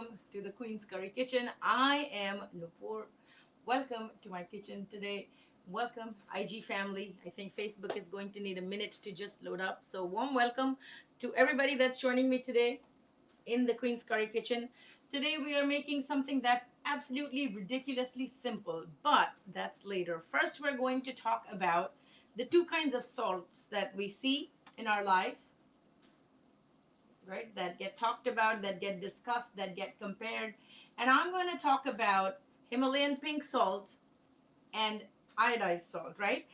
welcome to the Queen's Curry Kitchen. I am Nupur. Welcome to my kitchen today. Welcome, IG family. I think Facebook is going to need a minute to just load up. So, warm welcome to everybody that's joining me today in the Queen's Curry Kitchen. Today, we are making something that's absolutely ridiculously simple, but that's later. First, we're going to talk about the two kinds of salts that we see in our life, right? That get talked about, that get discussed, that get compared. And I'm going to talk about Himalayan pink salt and iodized salt, right?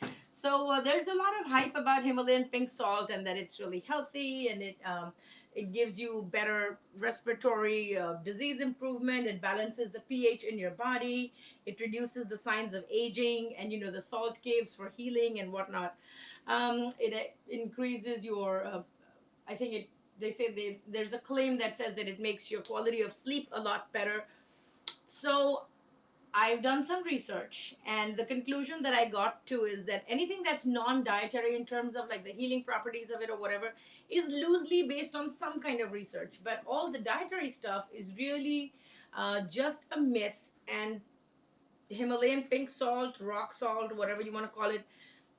So there's a lot of hype about Himalayan pink salt and that it's really healthy and it gives you better respiratory disease improvement. It balances the pH in your body. It reduces the signs of aging and the salt caves for healing and whatnot. It increases your I think it they say there's a claim that says that it makes your quality of sleep a lot better. So I've done some research, and the conclusion that I got to is that anything that's non-dietary in terms of like the healing properties of it or whatever is loosely based on some kind of research. But all the dietary stuff is really just a myth. And Himalayan pink salt, rock salt, whatever you want to call it,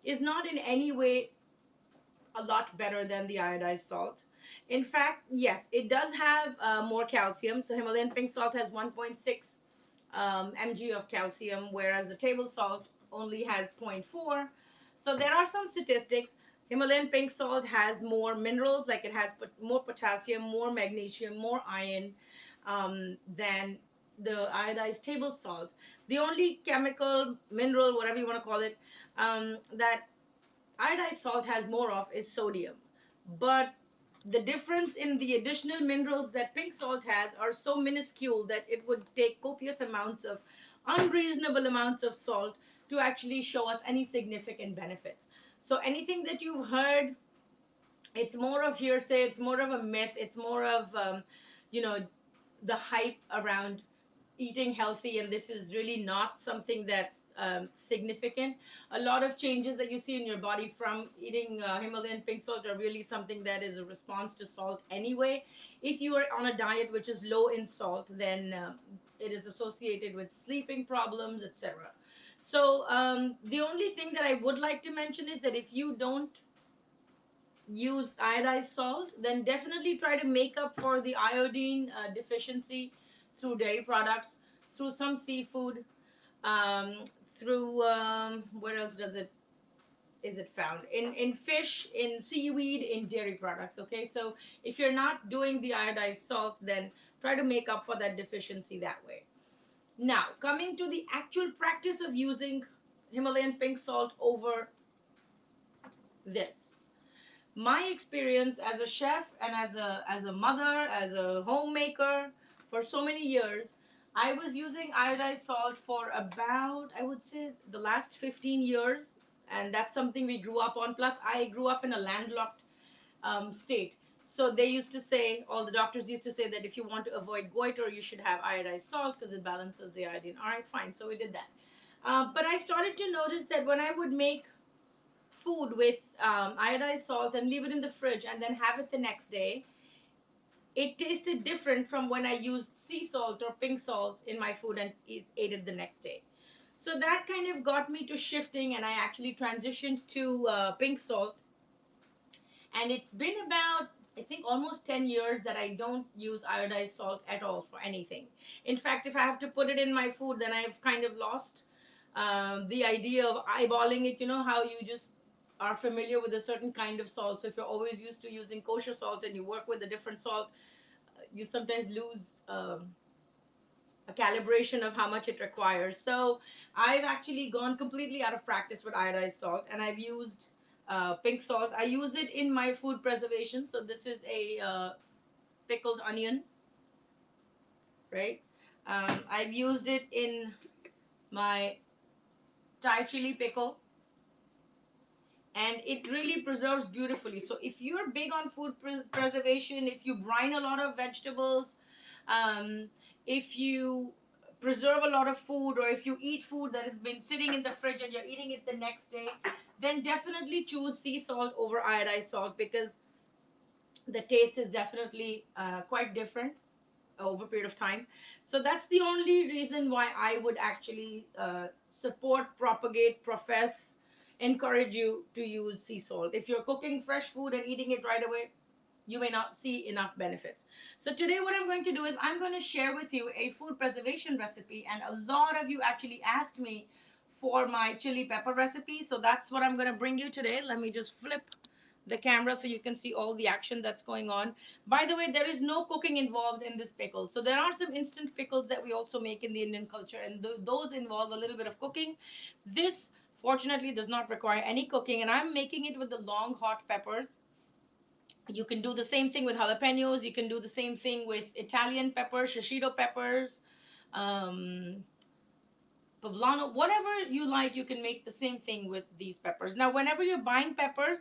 is not in any way a lot better than the iodized salt. In fact, yes, it does have more calcium. So Himalayan pink salt has 1.6 mg of calcium, whereas the table salt only has zero point 0.4. So there are some statistics. Himalayan pink salt has more minerals, like it has more potassium, more magnesium, more iron than the iodized table salt. The only chemical, mineral, whatever you want to call it, that iodized salt has more of is sodium. But the difference in the additional minerals that pink salt has are so minuscule that it would take copious amounts of unreasonable amounts of salt to actually show us any significant benefits. So anything that you've heard, it's more of hearsay, it's more of a myth, it's more of you know the hype around eating healthy, and this is really not something that's significant. A lot of changes that you see in your body from eating Himalayan pink salt are really something that is a response to salt anyway. If you are on a diet which is low in salt, then it is associated with sleeping problems, etc. So the only thing that I would like to mention is that if you don't use iodized salt, then definitely try to make up for the iodine deficiency through dairy products, through some seafood, um, through where else does it is it found in fish, in seaweed, in dairy products. Okay, so if you're not doing the iodized salt, then try to make up for that deficiency that way. Now, coming to the actual practice of using Himalayan pink salt over this, my experience as a chef and as a mother, as a homemaker for so many years, I was using iodized salt for about, I would say, the last 15 years, and that's something we grew up on. Plus, I grew up in a landlocked state. So they used to say, all the doctors used to say that if you want to avoid goiter, you should have iodized salt because it balances the iodine. All right, fine. So we did that. But I started to notice that when I would make food with iodized salt and leave it in the fridge and then have it the next day, it tasted different from when I used sea salt or pink salt in my food and ate it the next day. So that kind of got me to shifting, and I actually transitioned to pink salt. And it's been about, I think, almost 10 years that I don't use iodized salt at all for anything. In fact, if I have to put it in my food, then I've kind of lost the idea of eyeballing it. You know how you just are familiar with a certain kind of salt. So if you're always used to using kosher salt and you work with a different salt, you sometimes lose a calibration of how much it requires. So I've actually gone completely out of practice with iodized salt, and I've used pink salt. I use it in my food preservation. So this is a pickled onion, right? I've used it in my Thai chili pickle, and it really preserves beautifully. So if you're big on food preservation, if you brine a lot of vegetables, if you preserve a lot of food, or if you eat food that has been sitting in the fridge and you're eating it the next day, then definitely choose sea salt over iodized salt because the taste is definitely quite different. over a period of time. So that's the only reason why I would actually support, propagate, profess, encourage you to use sea salt. If you're cooking fresh food and eating it right away, you may not see enough benefits. So today what I'm going to do is I'm going to share with you a food preservation recipe, and a lot of you actually asked me for my chili pepper recipe. So that's what I'm going to bring you today. Let me just flip the camera so you can see all the action that's going on. By the way, there is no cooking involved in this pickle. So there are some instant pickles that we also make in the Indian culture, and those involve a little bit of cooking. This fortunately does not require any cooking, and I'm making it with the long hot peppers. You can do the same thing with jalapenos. You can do the same thing with Italian peppers, shishito peppers, um, poblano, whatever you like. You can make the same thing with these peppers. Now, whenever you're buying peppers,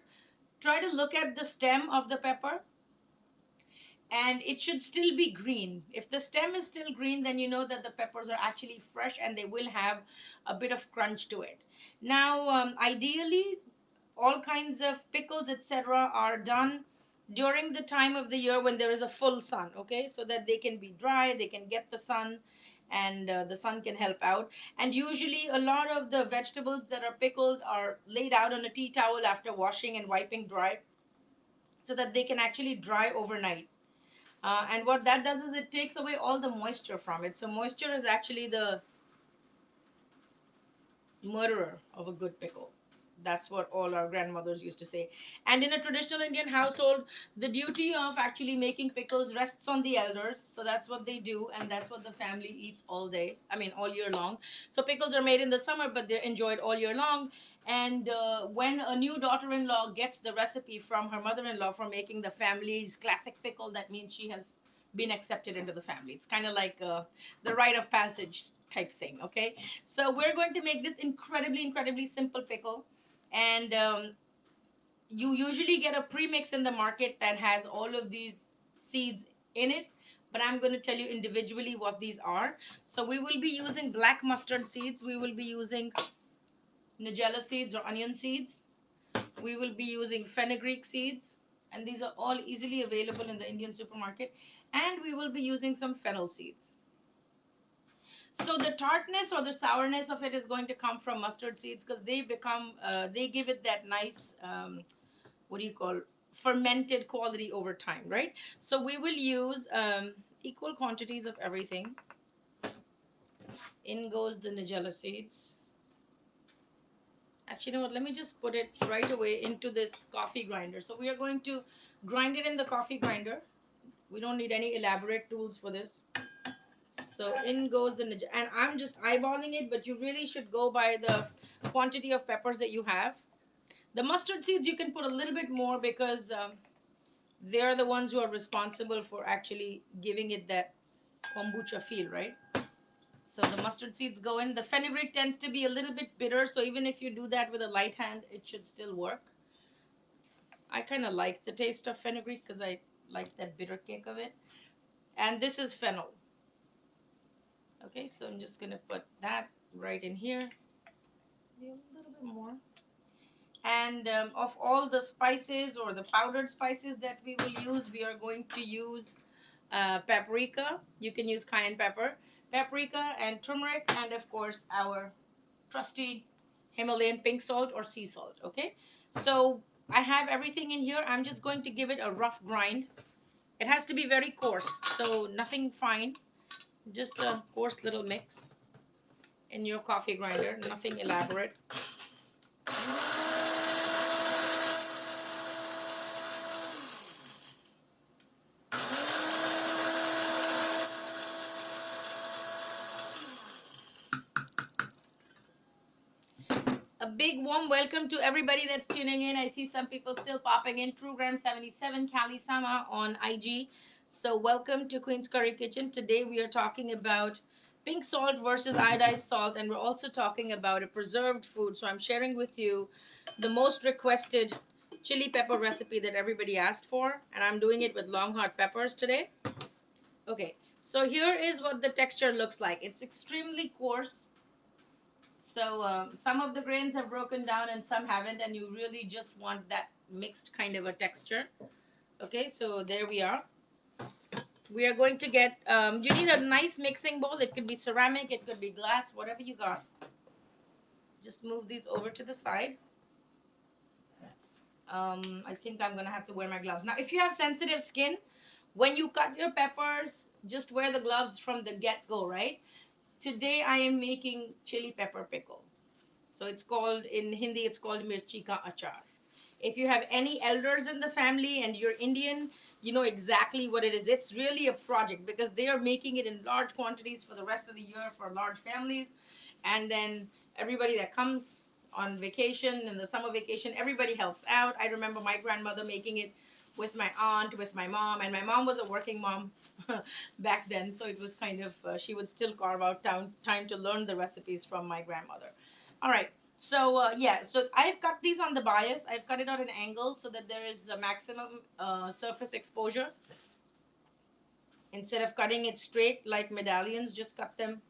try to look at the stem of the pepper, and it should still be green. If the stem is still green, then you know that the peppers are actually fresh and they will have a bit of crunch to it. Now, ideally, all kinds of pickles, etc., are done during the time of the year when there is a full sun, okay, so that they can be dry, they can get the sun, and the sun can help out. And usually, a lot of the vegetables that are pickled are laid out on a tea towel after washing and wiping dry, so that they can actually dry overnight. And what that does is it takes away all the moisture from it. So moisture is actually the murderer of a good pickle. That's what all our grandmothers used to say. And in a traditional Indian household, the duty of actually making pickles rests on the elders. So that's what they do, and that's what the family eats all day. I mean, all year long. So pickles are made in the summer, but they're enjoyed all year long. And when a new daughter-in-law gets the recipe from her mother-in-law for making the family's classic pickle, that means she has been accepted into the family. It's kind of like the rite of passage type thing. Okay, so we're going to make this incredibly simple pickle, and you usually get a premix in the market that has all of these seeds in it, but I'm going to tell you individually what these are. So we will be using black mustard seeds, we will be using nigella seeds or onion seeds, we will be using fenugreek seeds, and these are all easily available in the Indian supermarket, and we will be using some fennel seeds. So the tartness or the sourness of it is going to come from mustard seeds, because they give it that nice, what do you call, fermented quality over time, right? So we will use equal quantities of everything. In goes the nigella seeds. Actually, you know what? Let me just put it right away into this coffee grinder. So we are going to grind it in the coffee grinder. We don't need any elaborate tools for this. So in goes the nigella, and I'm just eyeballing it, but you really should go by the quantity of peppers that you have. The mustard seeds you can put a little bit more, because they're the ones who are responsible for actually giving it that kombucha feel, right? So the mustard seeds go in. The fenugreek tends to be a little bit bitter, so even if you do that with a light hand, it should still work. I kind of like the taste of fenugreek because I like that bitter kick of it. And this is fennel. Okay, so I'm just going to put that right in here. Maybe a little bit more. And of all the spices or the powdered spices that we will use, we are going to use paprika. You can use cayenne pepper, paprika, and turmeric, and of course our trusty Himalayan pink salt or sea salt. Okay, so I have everything in here. I'm just going to give it a rough grind. It has to be very coarse, so nothing fine, just a coarse little mix in your coffee grinder, nothing elaborate. A big warm welcome to everybody that's tuning in. I see some people still popping in. Program 77 Kali Sama on IG. So welcome to Queen's Curry Kitchen. Today we are talking about pink salt versus iodized salt, and we're also talking about a preserved food. So I'm sharing with you the most requested chili pepper recipe that everybody asked for, and I'm doing it with long hot peppers today. Okay, so here is what the texture looks like. It's extremely coarse. So some of the grains have broken down and some haven't, and you really just want that mixed kind of a texture. Okay, so there we are. We are going to get, you need a nice mixing bowl. It could be ceramic, it could be glass, whatever you got. Just move these over to the side. I think I'm gonna have to wear my gloves. Now, if you have sensitive skin, when you cut your peppers, just wear the gloves from the get-go, right? Today I am making chili pepper pickle. So it's called, in Hindi, it's called Mirchi ka Achaar. If you have any elders in the family and you're Indian, you know exactly what it is. It's really a project because they are making it in large quantities for the rest of the year for large families. And then everybody that comes on vacation, in the summer vacation, everybody helps out. I remember my grandmother making it with my aunt, with my mom, and my mom was a working mom back then, so it was kind of, she would still carve out time to learn the recipes from my grandmother. All right. So yeah, so I've cut these on the bias. I've cut it at an angle so that there is a maximum surface exposure. Instead of cutting it straight like medallions, just cut them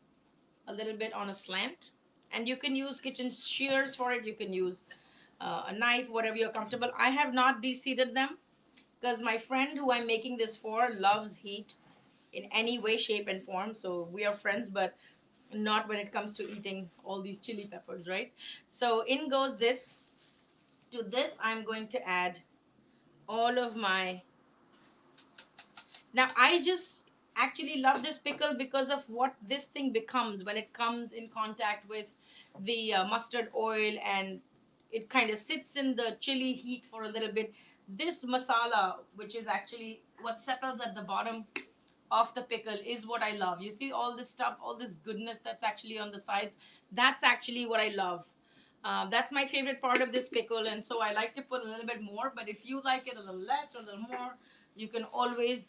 a little bit on a slant. And you can use kitchen shears for it. You can use a knife, whatever you're comfortable. I have not de-seeded them because my friend who I'm making this for loves heat in any way, shape, and form. So we are friends, but not when it comes to eating all these chili peppers, right? So in goes this. To this, I'm going to add all of my. Now, I just actually love this pickle because of what this thing becomes when it comes in contact with the mustard oil, and it kind of sits in the chili heat for a little bit. This masala, which is actually what settles at the bottom of the pickle, is what I love. You see all this stuff, all this goodness that's actually on the sides. That's actually what I love. That's my favorite part of this pickle, and so I like to put a little bit more. But if you like it a little less or a little more, you can always,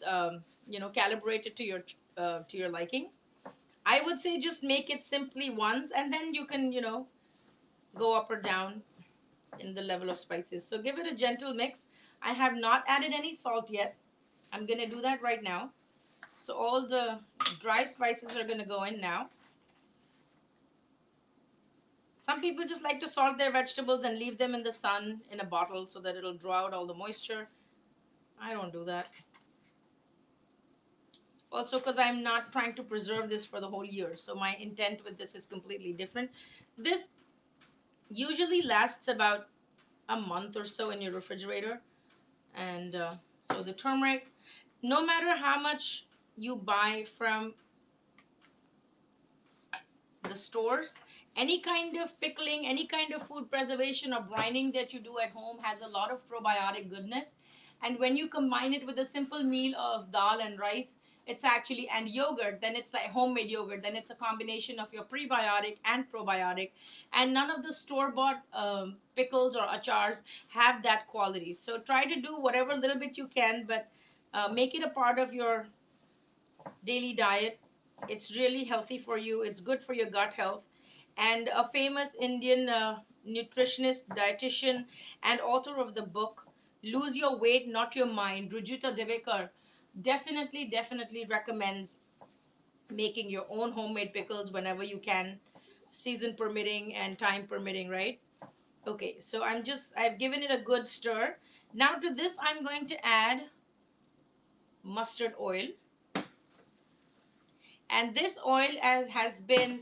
calibrate it to your liking. I would say just make it simply once, and then you can, go up or down in the level of spices. So give it a gentle mix. I have not added any salt yet. I'm gonna do that right now. So all the dry spices are gonna go in now. Some people just like to salt their vegetables and leave them in the sun in a bottle so that it'll draw out all the moisture. I don't do that. Also, because I'm not trying to preserve this for the whole year, so my intent with this is completely different. This usually lasts about a month or so in your refrigerator, and so the turmeric, no matter how much you buy from the stores, any kind of pickling, any kind of food preservation or brining that you do at home has a lot of probiotic goodness. And when you combine it with a simple meal of dal and rice, it's actually, and yogurt, then it's like homemade yogurt, then it's a combination of your prebiotic and probiotic. And none of the store bought pickles or achars have that quality. So try to do whatever little bit you can, but make it a part of your daily diet. It's really healthy for you. It's good for your gut health. And a famous Indian nutritionist, dietitian, and author of the book "Lose Your Weight, Not Your Mind," Rujuta Devekar, definitely recommends making your own homemade pickles whenever you can, season permitting and time permitting, right? Okay, so I've given it a good stir. Now to this, I'm going to add mustard oil. And this oil as has been,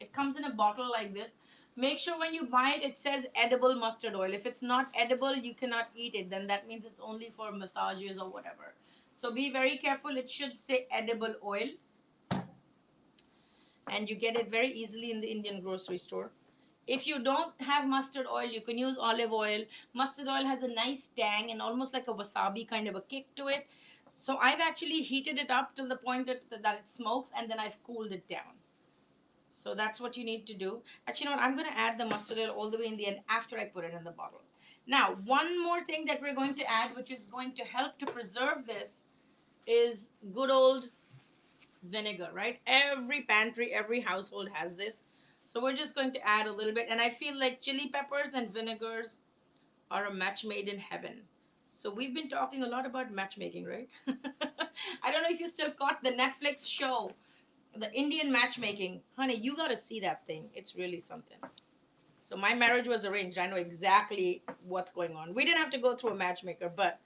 it comes in a bottle like this. Make sure when you buy it, it says edible mustard oil. If it's not edible, you cannot eat it. Then that means it's only for massages or whatever. So be very careful. It should say edible oil. And you get it very easily in the Indian grocery store. If you don't have mustard oil, you can use olive oil. Mustard oil has a nice tang and almost like a wasabi kind of a kick to it. So I've actually heated it up till the point that it smokes, and then I've cooled it down. So that's what you need to do. Actually, you know what? I'm going to add the mustard oil all the way in the end after I put it in the bottle. Now, one more thing that we're going to add, which is going to help to preserve this, is good old vinegar, right? Every pantry, every household has this. So we're just going to add a little bit. And I feel like chili peppers and vinegars are a match made in heaven. So we've been talking a lot about matchmaking, right? I don't know if you still caught the Netflix show, the Indian matchmaking. Honey, you got to see that thing. It's really something. So my marriage was arranged. I know exactly what's going on. We didn't have to go through a matchmaker, but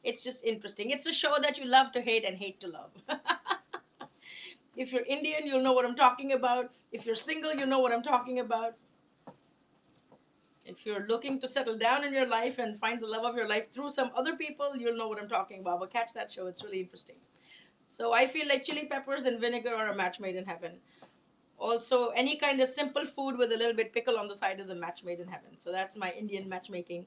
It's just interesting. It's a show that you love to hate and hate to love. If you're Indian, you'll know what I'm talking about. If you're single, you know what I'm talking about. If you're looking to settle down in your life and find the love of your life through some other people, you'll know what I'm talking about. But catch that show, it's really interesting. So I feel like chili peppers and vinegar are a match made in heaven. Also, any kind of simple food with a little bit pickle on the side is a match made in heaven. So that's my Indian matchmaking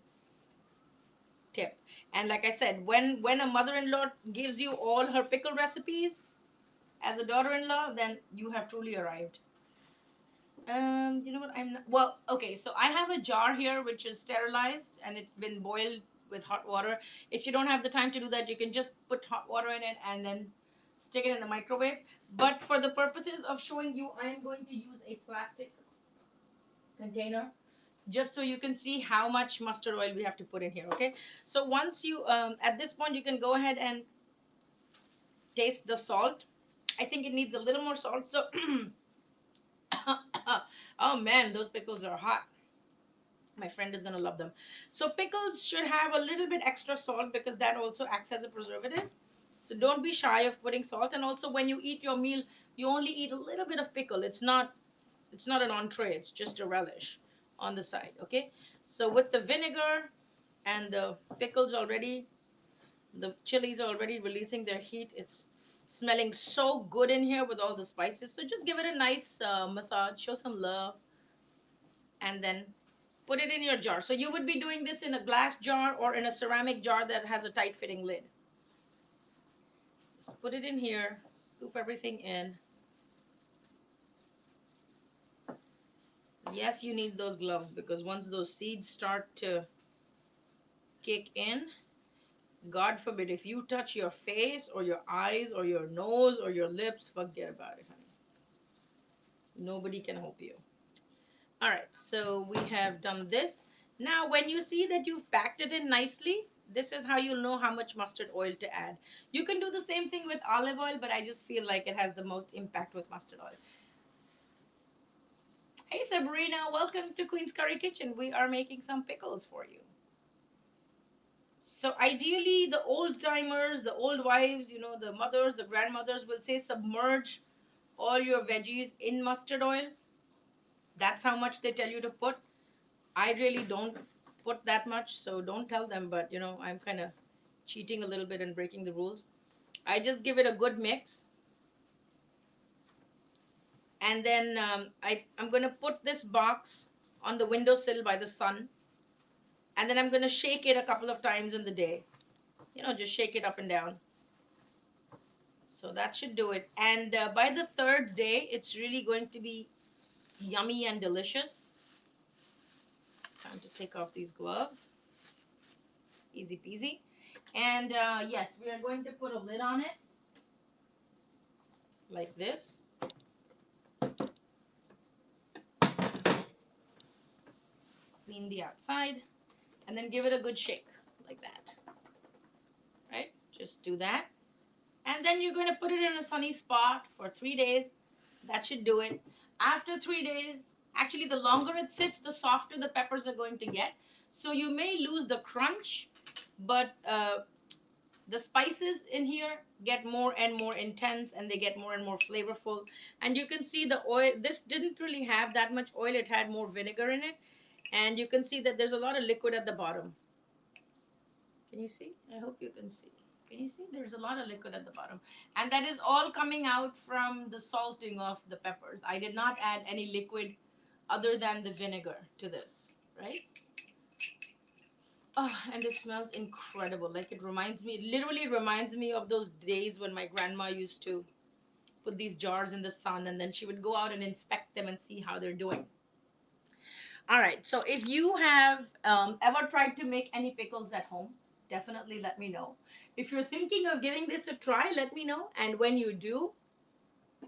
tip. And like I said, when a mother-in-law gives you all her pickle recipes as a daughter-in-law, then you have truly arrived. You know what? I'm not, well, okay. So I have a jar here which is sterilized and it's been boiled with hot water. If you don't have the time to do that, you can just put hot water in it and then stick it in the microwave. But for the purposes of showing you, I am going to use a plastic container just so you can see how much mustard oil we have to put in here. Okay. So once you, at this point, you can go ahead and taste the salt. I think it needs a little more salt. So, oh man, those pickles are hot. My friend is going to love them. So pickles should have a little bit extra salt because that also acts as a preservative. So don't be shy of putting salt. And also when you eat your meal, you only eat a little bit of pickle. It's not an entree. It's just a relish on the side. Okay. So with the vinegar and the pickles already, the chilies are already releasing their heat. It's smelling so good in here with all the spices. So just give it a nice massage. Show some love, and then put it in your jar. So you would be doing this in a glass jar or in a ceramic jar that has a tight fitting lid. Just put it in here, scoop everything in. Yes, you need those gloves because once those seeds start to kick in, God forbid, if you touch your face or your eyes or your nose or your lips, forget about it, honey. Nobody can help you. All right, so we have done this. Now, when you see that you've packed it in nicely, this is how you'll know how much mustard oil to add. You can do the same thing with olive oil, but I just feel like it has the most impact with mustard oil. Hey, Sabrina, welcome to Queen's Curry Kitchen. We are making some pickles for you. So ideally, the old timers, the old wives, the mothers, the grandmothers will say submerge all your veggies in mustard oil. That's how much they tell you to put. I really don't put that much, so don't tell them, but I'm kind of cheating a little bit and breaking the rules. I just give it a good mix, and then I'm going to put this box on the windowsill by the sun, and then I'm going to shake it a couple of times in the day. Just shake it up and down. So that should do it. And by the third day, it's really going to be yummy and delicious. Time to take off these gloves. Easy peasy. And yes, we are going to put a lid on it like this. Clean the outside, and then give it a good shake like that. Right? Just do that. And then you're going to put it in a sunny spot for 3 days. That should do it. After 3 days, actually, the longer it sits, the softer the peppers are going to get. So you may lose the crunch, but the spices in here get more and more intense and they get more and more flavorful. And you can see the oil. This didn't really have that much oil. It had more vinegar in it. And you can see that there's a lot of liquid at the bottom. Can you see? I hope you can see. Can you see? There's a lot of liquid at the bottom. And that is all coming out from the salting of the peppers. I did not add any liquid other than the vinegar to this, right? Oh, and it smells incredible. Like literally reminds me of those days when my grandma used to put these jars in the sun and then she would go out and inspect them and see how they're doing. All right, so if you have ever tried to make any pickles at home, definitely let me know. If you're thinking of giving this a try, let me know. And when you do,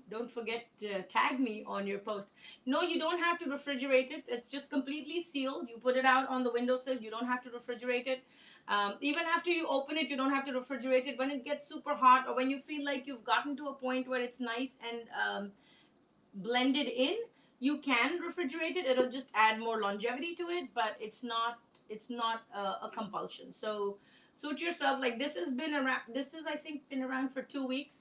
don't forget to tag me on your post. No, you don't have to refrigerate it. It's just completely sealed. You put it out on the windowsill. You don't have to refrigerate it. Even after you open it, you don't have to refrigerate it. When it gets super hot or when you feel like you've gotten to a point where it's nice and blended in, you can refrigerate it. It'll just add more longevity to it, but it's not a compulsion. So Suit yourself. Like this has been around. This is I think been around for 2 weeks,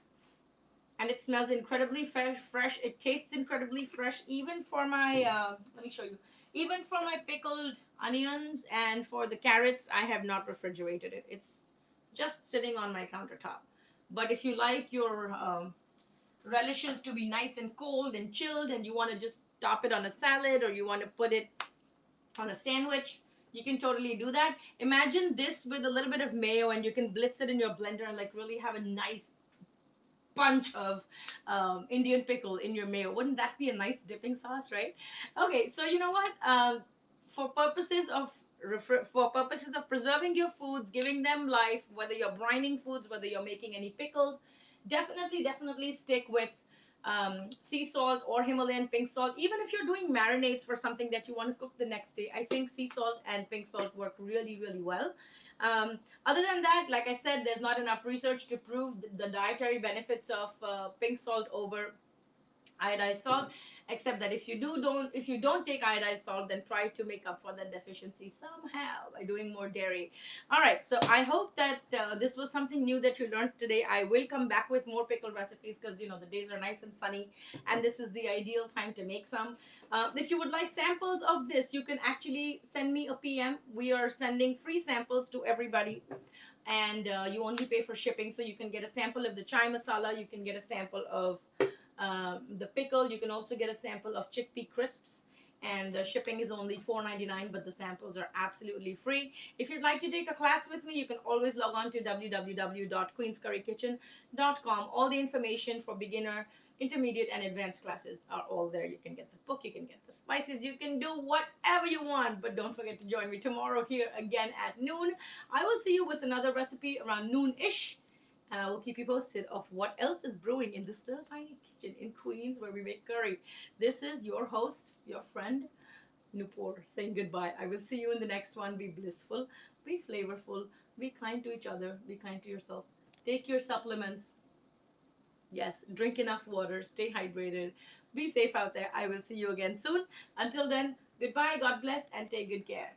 and it smells incredibly fresh. It tastes incredibly fresh, even for my. Let me show you. Even for my pickled onions and for the carrots, I have not refrigerated it. It's just sitting on my countertop. But if you like your relishes to be nice and cold and chilled, and you want to just top it on a salad, or you want to put it on a sandwich, you can totally do that. Imagine this with a little bit of mayo, and you can blitz it in your blender and like really have a nice punch of Indian pickle in your mayo. Wouldn't that be a nice dipping sauce, right? Okay, so you know what? For purposes of for purposes of preserving your foods, giving them life, whether you're brining foods, whether you're making any pickles, definitely stick with sea salt or Himalayan pink salt. Even if you're doing marinades for something that you want to cook the next day, I think sea salt and pink salt work really well. Other than that, like I said, there's not enough research to prove the dietary benefits of pink salt over iodized salt, except that if you don't take iodized salt, then try to make up for that deficiency somehow by doing more dairy. All right, so I hope that this was something new that you learned today. I will come back with more pickle recipes because the days are nice and sunny, and this is the ideal time to make some. If you would like samples of this, you can actually send me a PM. We are sending free samples to everybody, and you only pay for shipping. So you can get a sample of the chai masala, you can get a sample of the pickle. You can also get a sample of chickpea crisps. And the shipping is only $4.99, but the samples are absolutely free. If you'd like to take a class with me, you can always log on to www.queenscurrykitchen.com. All the information for beginner, intermediate, and advanced classes are all there. You can get the book, you can get the spices, you can do whatever you want. But don't forget to join me tomorrow here again at noon. I will see you with another recipe around noon-ish, and I will keep you posted of what else is brewing in this little tiny kitchen in Queens where we make curry. This is your host, your friend, Nupur, saying goodbye. I will see you in the next one. Be blissful, be flavorful, be kind to each other, be kind to yourself. Take your supplements. Yes, drink enough water, stay hydrated, be safe out there. I will see you again soon. Until then, goodbye, God bless, and take good care.